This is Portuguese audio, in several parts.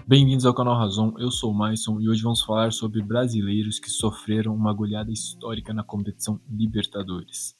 Bem-vindos ao canal Razon, eu sou o Maison e hoje vamos falar sobre brasileiros que sofreram uma goleada histórica na competição Libertadores.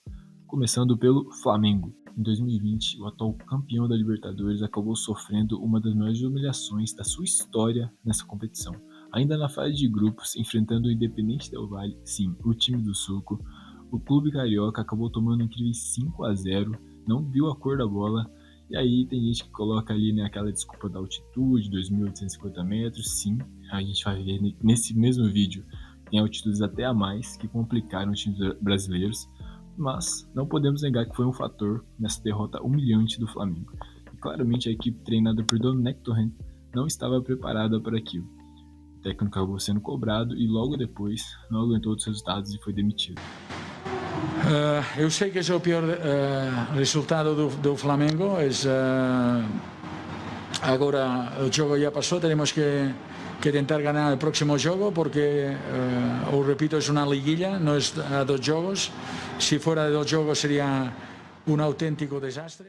Começando pelo Flamengo. Em 2020, o atual campeão da Libertadores acabou sofrendo uma das maiores humilhações da sua história nessa competição. Ainda na fase de grupos, enfrentando o Independente Del Valle, sim, o time do Suco, o clube carioca acabou tomando incríveis 5-0, não viu a cor da bola. E aí tem gente que coloca ali, né, aquela desculpa da altitude, 2.850 metros. Sim, a gente vai ver nesse mesmo vídeo, tem altitudes até a mais que complicaram os times brasileiros, mas não podemos negar que foi um fator nessa derrota humilhante do Flamengo. E claramente a equipe treinada por Domenech Torrent não estava preparada para aquilo. O técnico acabou sendo cobrado e logo depois não aguentou os resultados e foi demitido. Eu sei que esse é o pior resultado do Flamengo. Agora o jogo já passou, temos que tentar ganhar o próximo jogo porque, eu repito, é uma liguilla, não é a 2 jogos. Se fora de 2 jogos seria um autêntico desastre.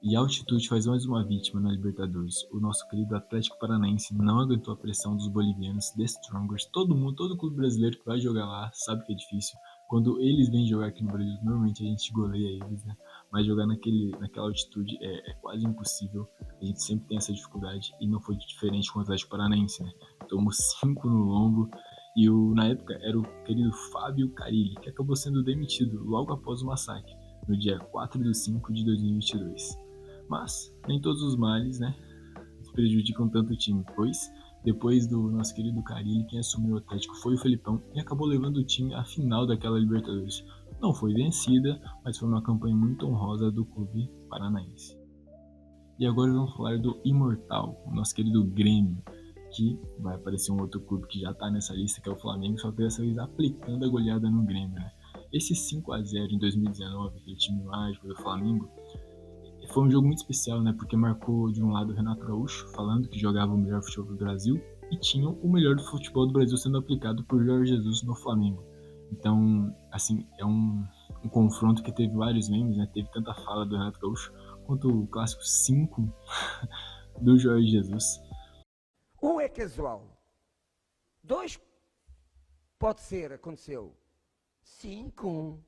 E a altitude faz mais uma vítima na Libertadores. O nosso querido Atlético Paranaense não aguentou a pressão dos bolivianos, The Strongers. Todo clube brasileiro que vai jogar lá sabe que é difícil. Quando eles vêm jogar aqui no Brasil, normalmente a gente goleia eles, né? Mas jogar naquela altitude é quase impossível. A gente sempre tem essa dificuldade e não foi diferente com o Atlético Paranaense, né? Tomou 5 no lombo e na época era o querido Fábio Carille, que acabou sendo demitido logo após o massacre, no dia 4/5 de 2022. Mas nem todos os males, né, prejudicam tanto o time, pois depois do nosso querido Carille, quem assumiu o Atlético foi o Felipão e acabou levando o time à final daquela Libertadores. Não foi vencida, mas foi uma campanha muito honrosa do clube paranaense. E agora vamos falar do Imortal, o nosso querido Grêmio, que vai aparecer um outro clube que já está nessa lista, que é o Flamengo, só que dessa vez aplicando a goleada no Grêmio, né? Esse 5-0 em 2019, aquele time mágico do Flamengo, foi um jogo muito especial, né? Porque marcou de um lado o Renato Gaúcho, falando que jogava o melhor futebol do Brasil, e tinha o melhor do futebol do Brasil sendo aplicado por Jorge Jesus no Flamengo. Então, assim, é um confronto que teve vários memes, né? Teve tanta fala do Renato Gaúcho quanto o clássico 5 do Jorge Jesus. Um é casual. 2 pode ser, aconteceu. 5.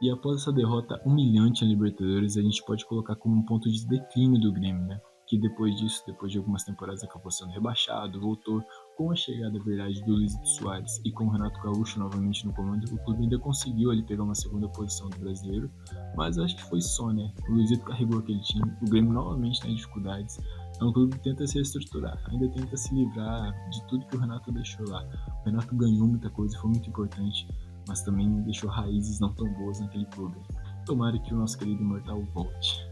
E após essa derrota humilhante na Libertadores, a gente pode colocar como um ponto de declínio do Grêmio, né? Que depois disso, depois de algumas temporadas, acabou sendo rebaixado, voltou. Com a chegada, verdade, do Luizito Soares e com o Renato Gaúcho novamente no comando, o clube ainda conseguiu ali pegar uma segunda posição do brasileiro, mas acho que foi só, né? O Luizito carregou aquele time, o Grêmio novamente tem dificuldades. É um clube que tenta se reestruturar, ainda tenta se livrar de tudo que o Renato deixou lá. O Renato ganhou muita coisa, foi muito importante, mas também deixou raízes não tão boas naquele clube. Tomara que o nosso querido Imortal volte.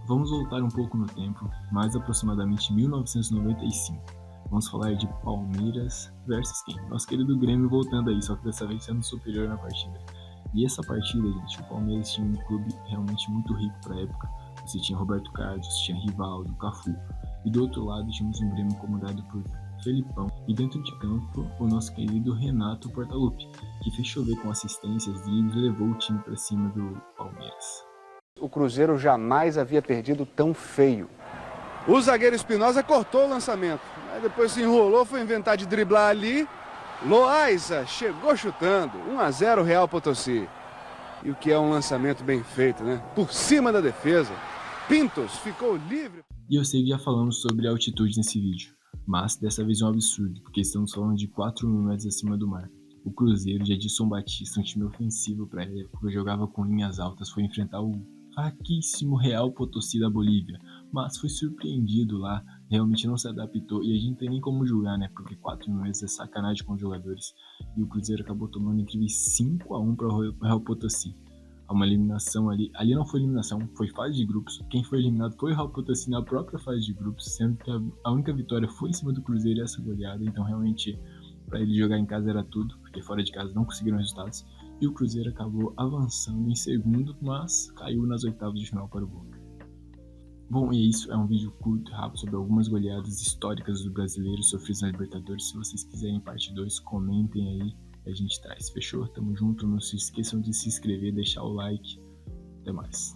Vamos voltar um pouco no tempo, mais aproximadamente 1995. Vamos falar de Palmeiras versus quem? Nosso querido Grêmio voltando aí, só que dessa vez sendo superior na partida. E essa partida, gente, o Palmeiras tinha um clube realmente muito rico para a época. Você tinha Roberto Carlos, tinha Rivaldo, Cafu. E do outro lado tínhamos um Grêmio comandado por Felipão, e dentro de campo o nosso querido Renato Portaluppi, que fez chover com assistências, dribles e levou o time para cima do Palmeiras. O Cruzeiro jamais havia perdido tão feio. O zagueiro Espinosa cortou o lançamento, aí depois se enrolou, foi inventar de driblar ali. Loaiza chegou chutando, 1-0 Real Potosí. E o que é um lançamento bem feito, né? Por cima da defesa. Pintos ficou livre. E eu sei que já falamos sobre a altitude nesse vídeo, mas dessa vez é um absurdo, porque estamos falando de 4.000 metros acima do mar. O Cruzeiro de Edilson Batista, um time ofensivo para a época, jogava com linhas altas, foi enfrentar o fraquíssimo Real Potosí da Bolívia, mas foi surpreendido lá, realmente não se adaptou, e a gente não tem nem como julgar, né, porque 4.000 metros é sacanagem com os jogadores, e o Cruzeiro acabou tomando incríveis 5-1 para o Real Potosí. Uma eliminação ali não foi eliminação, foi fase de grupos. Quem foi eliminado foi o Real Potosí na própria fase de grupos, sendo que a única vitória foi em cima do Cruzeiro e essa goleada. Então realmente para ele jogar em casa era tudo, porque fora de casa não conseguiram resultados. E o Cruzeiro acabou avançando em segundo, mas caiu nas oitavas de final para o Boca. Bom, e isso é um vídeo curto e rápido sobre algumas goleadas históricas dos brasileiros sofridos na Libertadores. Se vocês quiserem parte 2, comentem aí. A gente traz, fechou? Tamo junto, não se esqueçam de se inscrever, deixar o like, até mais.